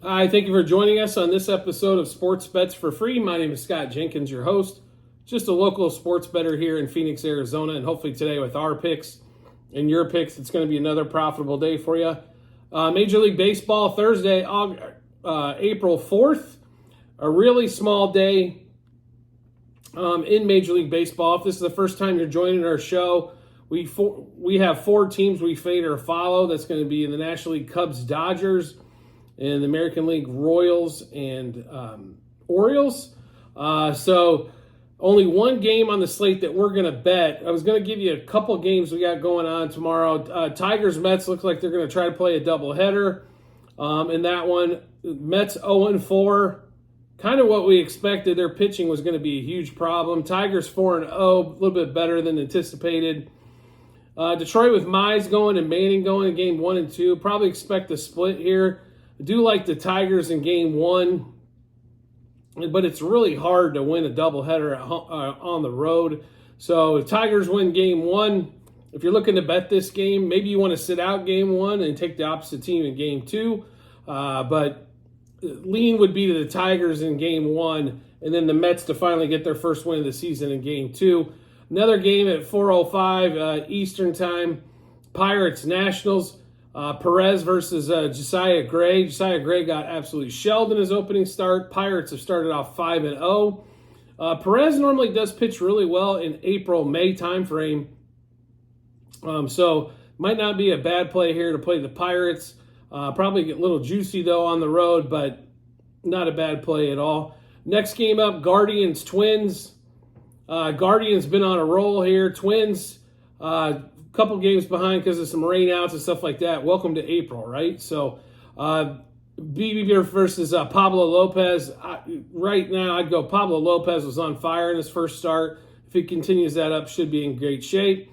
Hi, thank you for joining us on this episode of Sports Bets for Free. My name is Scott Jenkins, your host, just a local sports bettor here in Phoenix, Arizona, and hopefully today with our picks and your picks, it's going to be another profitable day for you. Major League Baseball, Thursday, April 4th, a really small day in Major League Baseball. If this is the first time you're joining our show, we have four teams we fade or follow. That's going to be in the National League Cubs, Dodgers, in the American League, Royals and Orioles. So only one game on the slate that we're going to bet. I was going to give you a couple games we got going on tomorrow. Tigers-Mets looks like they're going to try to play a doubleheader. In that one, Mets 0-4. Kind of what we expected. Their pitching was going to be a huge problem. Tigers 4-0, a little bit better than anticipated. Detroit with Mize going and Manning going in game 1 and 2. Probably expect a split here. I do like the Tigers in game 1, but it's really hard to win a doubleheader on the road. So if Tigers win game 1, if you're looking to bet this game, maybe you want to sit out game 1 and take the opposite team in game 2. But lean would be to the Tigers in game 1, and then the Mets to finally get their first win of the season in game 2. Another game at 4:05 Eastern time, Pirates Nationals. Perez versus Josiah Gray. Josiah Gray got absolutely shelled in his opening start. Pirates have started off 5-0. Perez normally does pitch really well in April-May timeframe. So might not be a bad play here to play the Pirates. Probably get a little juicy though on the road, but not a bad play at all. Next game up, Guardians Twins. Guardians been on a roll here. Twins couple games behind because of some rainouts and stuff like that. Welcome to April, right? So, BB versus Pablo Lopez. Right now, I'd go Pablo Lopez was on fire in his first start. If he continues that up, should be in great shape.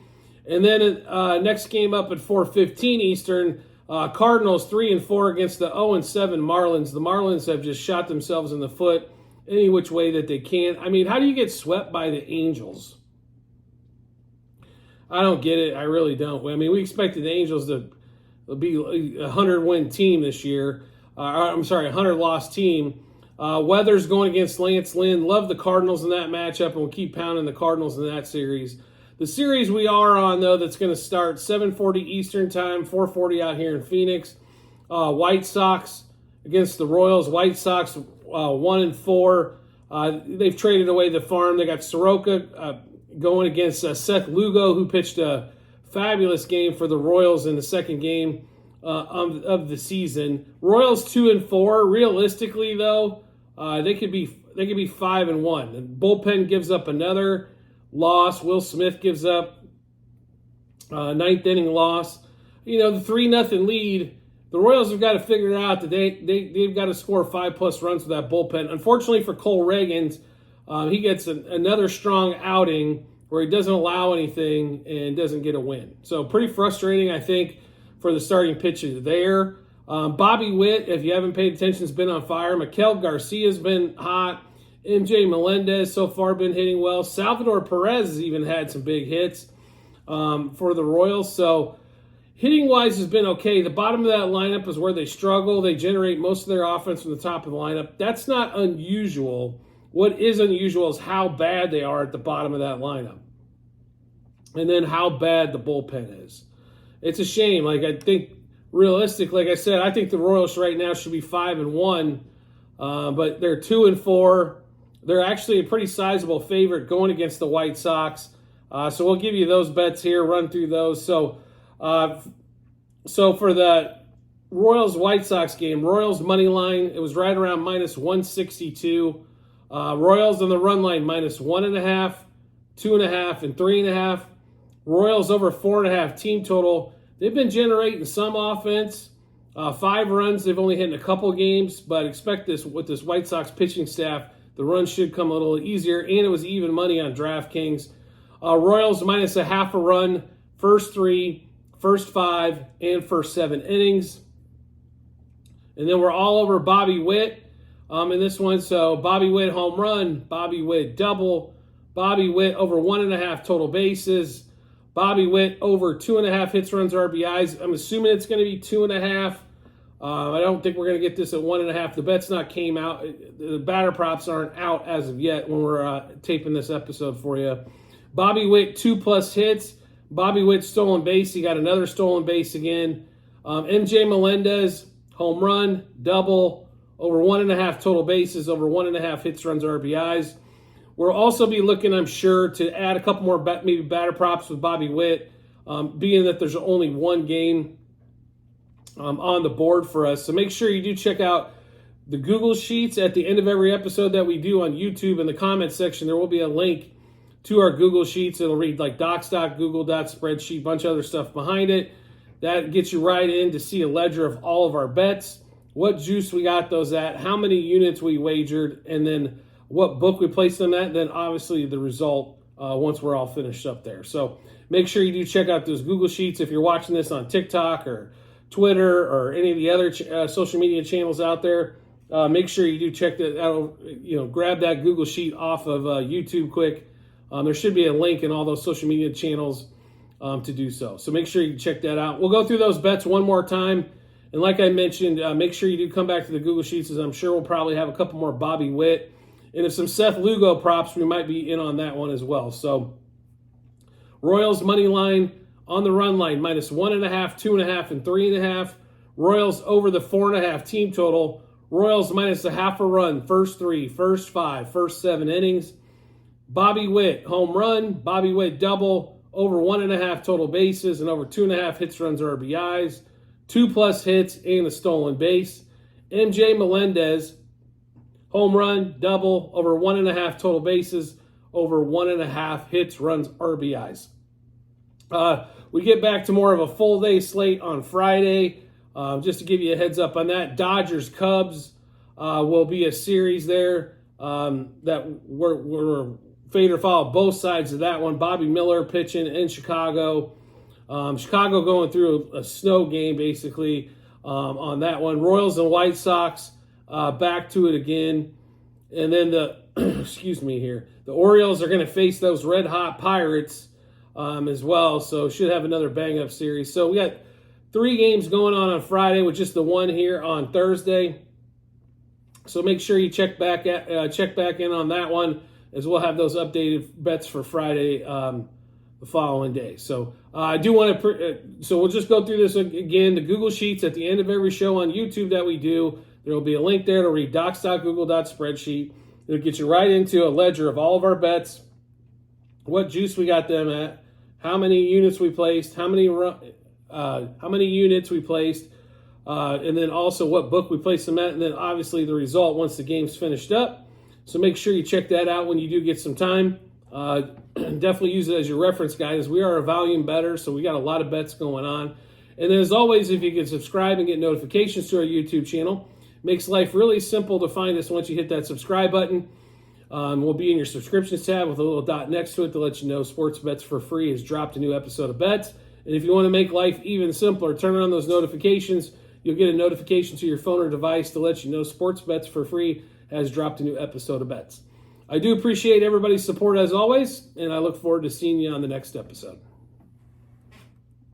And then next game up at 4:15 Eastern, Cardinals 3-4 against the 0-7 Marlins. The Marlins have just shot themselves in the foot any which way that they can. I mean, how do you get swept by the Angels? I don't get it. I really don't. I mean, we expected the Angels to be a 100-win team this year. I'm sorry, a 100-loss team. Weather's going against Lance Lynn. Love the Cardinals in that matchup, and we'll keep pounding the Cardinals in that series. The series we are on, though, that's going to start 7:40 Eastern time, 4:40 out here in Phoenix. White Sox against the Royals. White Sox 1-4. They've traded away the farm. They got Soroka going against Seth Lugo, who pitched a fabulous game for the Royals in the second game of the season. Royals 2-4. Realistically, though, they could be 5-1. The bullpen gives up another loss. Will Smith gives up ninth inning loss. You know, the 3-0 lead. The Royals have got to figure out that they've got to score 5+ runs with that bullpen. Unfortunately for Cole Reagans, he gets another strong outing where he doesn't allow anything and doesn't get a win. So pretty frustrating, I think, for the starting pitcher there. Bobby Witt, if you haven't paid attention, has been on fire. Maikel Garcia's been hot. MJ Melendez so far been hitting well. Salvador Perez has even had some big hits for the Royals. So hitting-wise has been okay. The bottom of that lineup is where they struggle. They generate most of their offense from the top of the lineup. That's not unusual. What is unusual is how bad they are at the bottom of that lineup. And then how bad the bullpen is. It's a shame. Like, I think, realistic, like I said, I think the Royals right now should be 5-1. But they're 2-4. They're actually a pretty sizable favorite going against the White Sox. So we'll give you those bets here, run through those. So for the Royals-White Sox game, Royals money line, it was right around -162. Royals on the run line -1.5, 2.5, and 3.5. Royals over 4.5 team total. They've been generating some offense. 5 runs they've only hit in a couple games, but expect this with this White Sox pitching staff, the runs should come a little easier, and it was even money on DraftKings. Royals -0.5 run, first 3, first 5, and first 7 innings. And then we're all over Bobby Witt in this one. So Bobby Witt home run, Bobby Witt double, Bobby Witt over 1.5 total bases, Bobby Witt over 2.5 hits, runs, RBIs. I'm assuming it's going to be 2.5. I don't think we're going to get this at 1.5. The bet's not came out. The batter props aren't out as of yet when we're taping this episode for you. Bobby Witt, 2+ hits. Bobby Witt, stolen base. He got another stolen base again. MJ Melendez, home run, double, over 1.5 total bases, over 1.5 hits, runs, RBIs. We'll also be looking, I'm sure, to add a couple more maybe batter props with Bobby Witt, being that there's only one game on the board for us. So make sure you do check out the Google Sheets at the end of every episode that we do on YouTube. In the comment section, there will be a link to our Google Sheets. It'll read like docs.google.spreadsheet, bunch of other stuff behind it. That gets you right in to see a ledger of all of our bets, what juice we got those at, how many units we wagered, and then what book we placed them at, and then obviously the result once we're all finished up there. So make sure you do check out those Google Sheets. If you're watching this on TikTok or Twitter or any of the other social media channels out there, make sure you do check that out. Grab that Google Sheet off of YouTube quick. There should be a link in all those social media channels to do so. So make sure you check that out. We'll go through those bets one more time. And like I mentioned, make sure you do come back to the Google Sheets, as I'm sure we'll probably have a couple more Bobby Witt. And if some Seth Lugo props, we might be in on that one as well. So Royals money line, on the run line, -1.5, 2.5, and 3.5. Royals over the 4.5 team total. Royals -0.5 run, first 3, first 5, first 7 innings. Bobby Witt, home run. Bobby Witt, double, over 1.5 total bases, and over 2.5 hits, runs, RBIs. 2+ hits and a stolen base. MJ Melendez, home run, double, over 1.5 total bases, over 1.5 hits, runs, RBIs. We get back to more of a full day slate on Friday. Just to give you a heads up on that, Dodgers Cubs will be a series there that we're fade or follow both sides of that one. Bobby Miller pitching in Chicago. Chicago going through a snow game basically on that one. Royals and White Sox back to it again. And then the Orioles are going to face those red hot Pirates as well, so should have another bang-up series. So we got 3 games going on Friday with just the one here on Thursday. So make sure you check back in on that one, as we'll have those updated bets for Friday the following day. So I do want to. So we'll just go through this again. The Google Sheets at the end of every show on YouTube that we do. There will be a link there to read docs.google.spreadsheet. It'll get you right into a ledger of all of our bets, what juice we got them at, how many units we placed, how many units we placed, and then also what book we placed them at, and then obviously the result once the game's finished up. So make sure you check that out when you do get some time. Definitely use it as your reference, guys. We are a volume better, so we got a lot of bets going on. And then as always, if you can subscribe and get notifications to our YouTube channel, makes life really simple to find us once you hit that subscribe button. We'll be in your subscriptions tab with a little dot next to it to let you know Sports Bets for Free has dropped a new episode of bets. And if you want to make life even simpler, turn on those notifications. You'll get a notification to your phone or device to let you know Sports Bets for Free has dropped a new episode of bets. I do appreciate everybody's support as always, and I look forward to seeing you on the next episode.